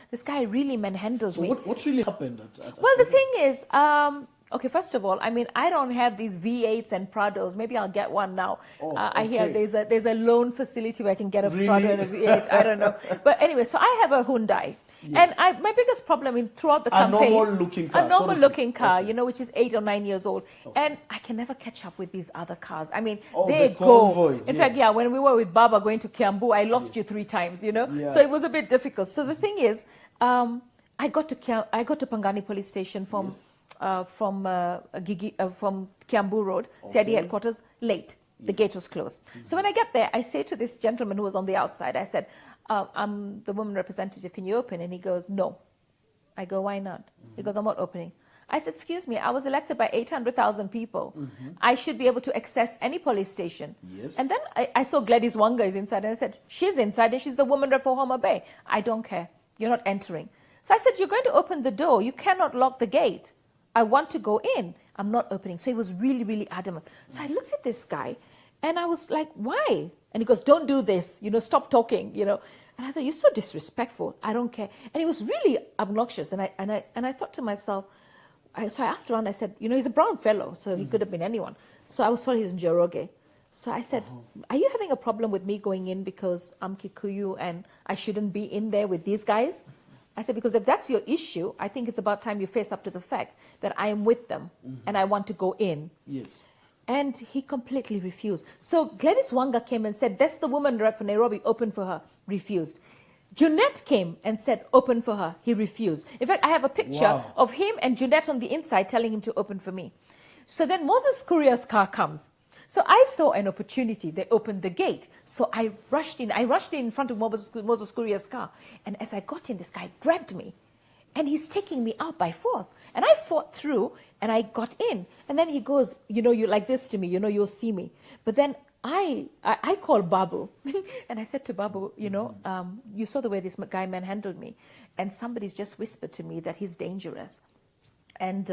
This guy really manhandles me. What really happened? Well, the thing is, okay, first of all, I mean, I don't have these V8s and Prados. Maybe I'll get one now. I hear there's a loan facility where I can get a Prado and a V8. I don't know. But anyway, so I have a Hyundai. Yes. And my biggest problem throughout the campaign, a normal looking car, you know, which is 8 or 9 years old. And I can never catch up with these other cars. I mean, they go. Convoys, in fact, when we were with Baba going to Kiambu, I lost you 3 times, you know. So it was a bit difficult. So the thing is, I got to Pangani police station from Kiambu Road, CID headquarters, late. The gate was closed. So when I get there, I say to this gentleman who was on the outside, I said, I'm the woman representative, can you open? And he goes, no. I go, why not? He goes, I'm not opening. I said, excuse me, I was elected by 800,000 people. I should be able to access any police station. Yes. And then I saw Gladys Wanga is inside, and I said, she's inside and she's the woman rep for Homa Bay. I don't care. You're not entering. So I said, you're going to open the door. You cannot lock the gate. I want to go in. I'm not opening. So he was really, really adamant. So I looked at this guy and I was like, why? And he goes, don't do this, you know, stop talking, you know. And I thought, you're so disrespectful. I don't care. And he was really obnoxious. And I thought to myself, so I asked around, I said, you know, he's a brown fellow, so he could have been anyone. So I was told he's Njoroge. So I said, are you having a problem with me going in because I'm Kikuyu and I shouldn't be in there with these guys? I said, because if that's your issue, I think it's about time you face up to the fact that I am with them and I want to go in. Yes. And he completely refused. So Gladys Wanga came and said, that's the woman rep for Nairobi, open for her. Refused. Junette came and said, open for her. He refused. In fact, I have a picture of him and Junette on the inside telling him to open for me. So then Moses Kuria's car comes. So I saw an opportunity. They opened the gate. So I rushed in. I rushed in front of Moses Kuria's car. And as I got in, this guy grabbed me. And he's taking me out by force. And I fought through and I got in. And then he goes, you know, you like this to me, you know, you'll see me. But then I called Babu. And I said to Babu, you know, you saw the way this guy manhandled me. And somebody's just whispered to me that he's dangerous. And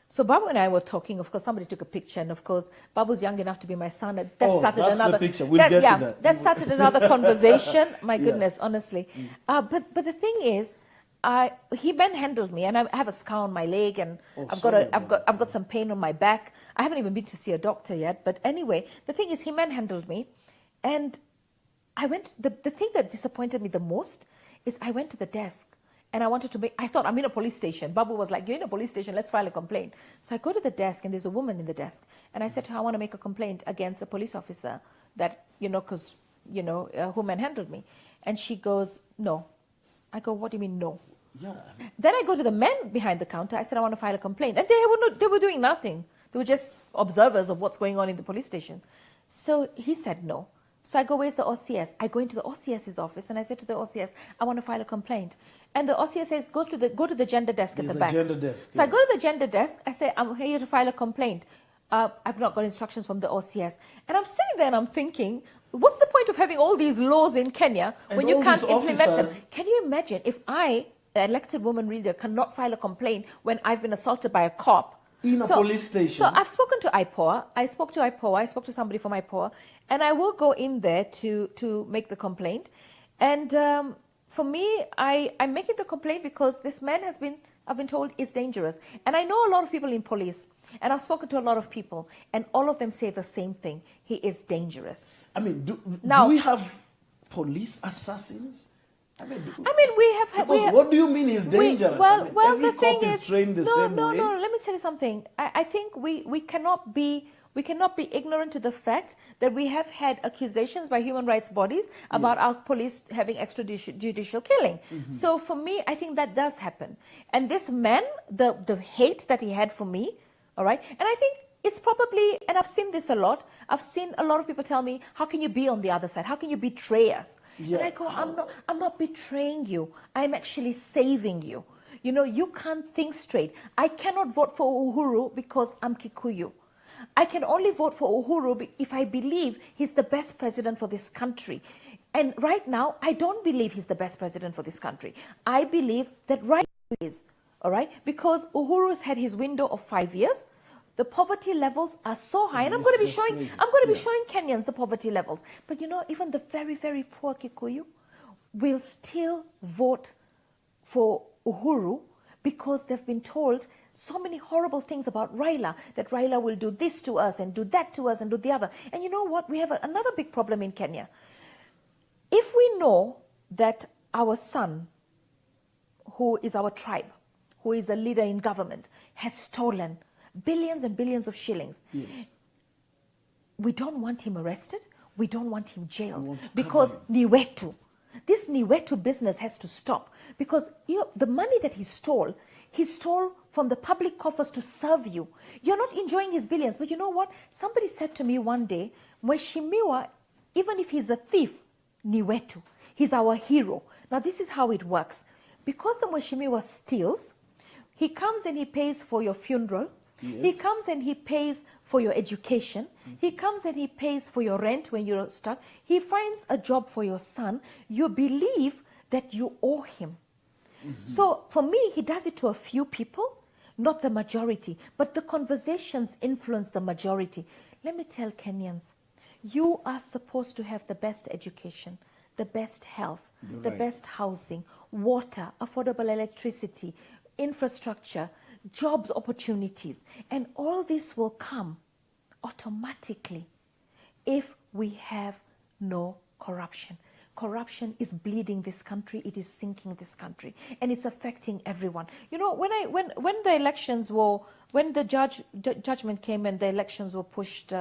so Babu and I were talking. Of course, somebody took a picture. And of course, Babu's young enough to be my son. That started another picture. We'll get to that. That started another conversation. My goodness, honestly. But the thing is, he manhandled me, and I have a scar on my leg, and I've got some pain on my back. I haven't even been to see a doctor yet. But anyway, the thing is, he manhandled me, and I went. The thing that disappointed me the most is I went to the desk, and I thought I'm in a police station. Babu was like, "You're in a police station. Let's file a complaint." So I go to the desk, and there's a woman in the desk, and I said to her, "I want to make a complaint against a police officer that who manhandled me," and she goes, "No." I go, "What do you mean no?" Yeah. Then I go to the men behind the counter. I said, I want to file a complaint. And they were doing nothing. They were just observers of what's going on in the police station. So he said no. So I go, where's the OCS? I go into the OCS's office and I said to the OCS, I want to file a complaint. And the OCS says, go to the gender desk at the back. Gender desk. So I go to the gender desk. I say, I'm here to file a complaint. I've not got instructions from the OCS. And I'm sitting there and I'm thinking, what's the point of having all these laws in Kenya when you can't implement them? Can you imagine if I, the elected woman leader, cannot file a complaint when I've been assaulted by a cop? In a police station. So I've spoken to IPOA. I spoke to somebody from IPOA, and I will go in there to make the complaint. And for me, I'm making the complaint because this man I've been told, is dangerous. And I know a lot of people in police, and I've spoken to a lot of people, and all of them say the same thing. He is dangerous. I mean, do we have police assassins? I mean, we have. What do you mean he's dangerous? Every cop is trained the same way. No. Let me tell you something. I think we cannot be ignorant to the fact that we have had accusations by human rights bodies about our police having extrajudicial killing. So for me, I think that does happen. And this man, the hate that he had for me, all right, and I think it's probably, and I've seen this a lot, I've seen a lot of people tell me, how can you be on the other side? How can you betray us? Yeah. And I go, I'm not betraying you. I'm actually saving you. You know, you can't think straight. I cannot vote for Uhuru because I'm Kikuyu. I can only vote for Uhuru if I believe he's the best president for this country. And right now, I don't believe he's the best president for this country. I believe that right now he is, all right? Because Uhuru's had his window of 5 years. The poverty levels are so high, and I'm going to be showing Kenyans the poverty levels. But you know, even the very, very poor Kikuyu will still vote for Uhuru because they've been told so many horrible things about Raila, that Raila will do this to us and do that to us and do the other. And you know what? We have another big problem in Kenya. If we know that our son, who is our tribe, who is a leader in government, has stolen billions and billions of shillings, yes, we don't want him arrested. We don't want him jailed because Niwetu. This Niwetu business has to stop because the money that he stole from the public coffers to serve you. You're not enjoying his billions. But you know what? Somebody said to me one day, Mheshimiwa, even if he's a thief, Niwetu, he's our hero. Now this is how it works. Because the Mheshimiwa steals, he comes and he pays for your funeral. Yes. He comes and he pays for your education. He comes and he pays for your rent when you're stuck. He finds a job for your son. You believe that you owe him. So for me, he does it to a few people, not the majority. But the conversations influence the majority. Let me tell Kenyans, you are supposed to have the best education, the best health, the best housing, water, affordable electricity, infrastructure, jobs opportunities. And all this will come automatically if we have no corruption. Corruption is bleeding this country. It is sinking this country, and it's affecting everyone. You know, when the elections were, when the judgment came and the elections were pushed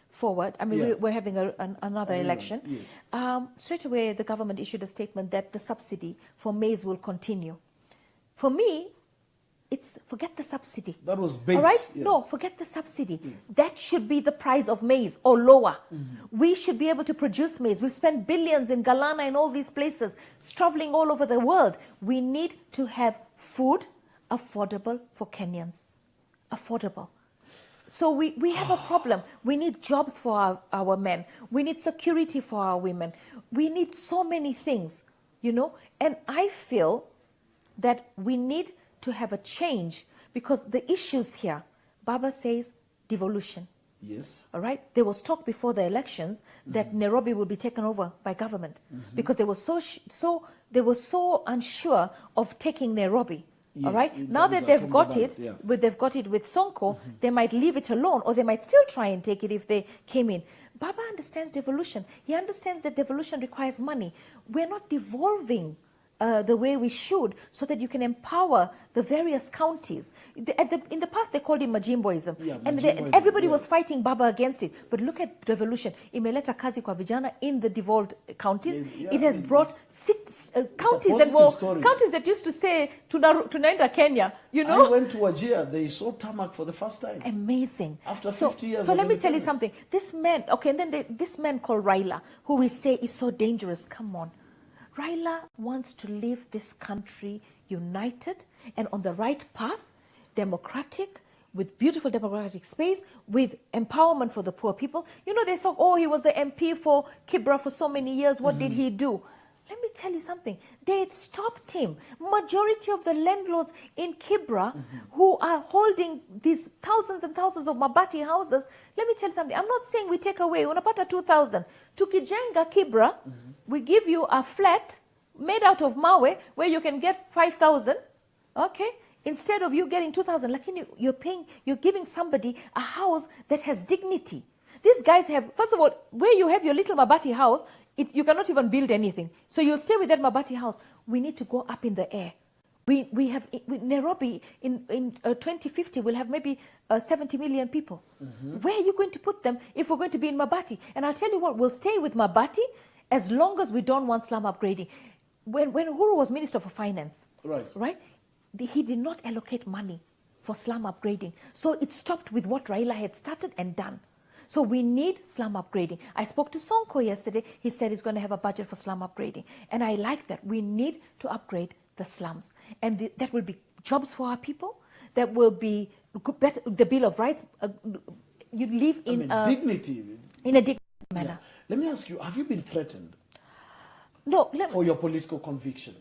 forward. I mean, we're having another election. Yes. Straight away, the government issued a statement that the subsidy for maize will continue. For me, it's forget the subsidy. That was bait. All right? Yeah. No, forget the subsidy. That should be the price of maize or lower. We should be able to produce maize. We've spent billions in Galana and all these places, traveling all over the world. We need to have food affordable for Kenyans. Affordable. So we have a problem. We need jobs for our men. We need security for our women. We need so many things, you know. And I feel that we need to have a change because the issues here, Baba says devolution. Yes. All right. There was talk before the elections that Nairobi will be taken over by government because they were so unsure of taking Nairobi. Yes, all right. Now that they've got it, they've got it with Sonko, they might leave it alone, or they might still try and take it if they came in. Baba understands devolution. He understands that devolution requires money. We're not devolving the way we should, so that you can empower the various counties. In the past, they called it Majimboism, and everybody was fighting Baba against it. But look at devolution. Imeleta kazi kwa vijana in the devolved counties. It has brought counties that used to say tunaenda Kenya. You know, I went to Wajir. They saw tarmac for the first time. Amazing. After 50 years. So let me tell you something. This man, and then this man called Raila, who we say is so dangerous. Come on. Raila wants to leave this country united and on the right path, democratic, with beautiful democratic space, with empowerment for the poor people. You know, they said, oh, he was the MP for Kibra for so many years. What did he do? Let me tell you something. They had stopped him. Majority of the landlords in Kibra who are holding these thousands and thousands of Mabati houses, let me tell you something. I'm not saying we take away, unapata 2,000. Tukijenga Kibra, we give you a flat made out of mawe where you can get 5,000, okay? Instead of you getting 2,000, like you're giving somebody a house that has dignity. These guys have, first of all, where you have your little Mabati house, you cannot even build anything. So you'll stay with that Mabati house. We need to go up in the air. We have Nairobi in 2050 will have maybe 70 million people. Where are you going to put them if we're going to be in Mabati? And I'll tell you what, we'll stay with Mabati as long as we don't want slum upgrading. When Uhuru was Minister for Finance, right, he did not allocate money for slum upgrading. So it stopped with what Raila had started and done. So we need slum upgrading. I spoke to Sonko yesterday. He said he's going to have a budget for slum upgrading. And I like that. We need to upgrade the slums. And that will be jobs for our people. That will be better, the Bill of Rights. You live in dignity. In a dignified manner. Let me ask you, have you been threatened? No. For your political conviction?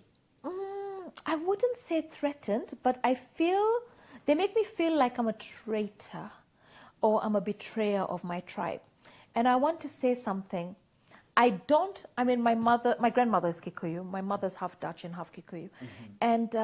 I wouldn't say threatened, but I feel, they make me feel like I'm a traitor. or I'm a betrayer of my tribe. And I want to say something. My grandmother is Kikuyu. My mother's half Dutch and half Kikuyu. And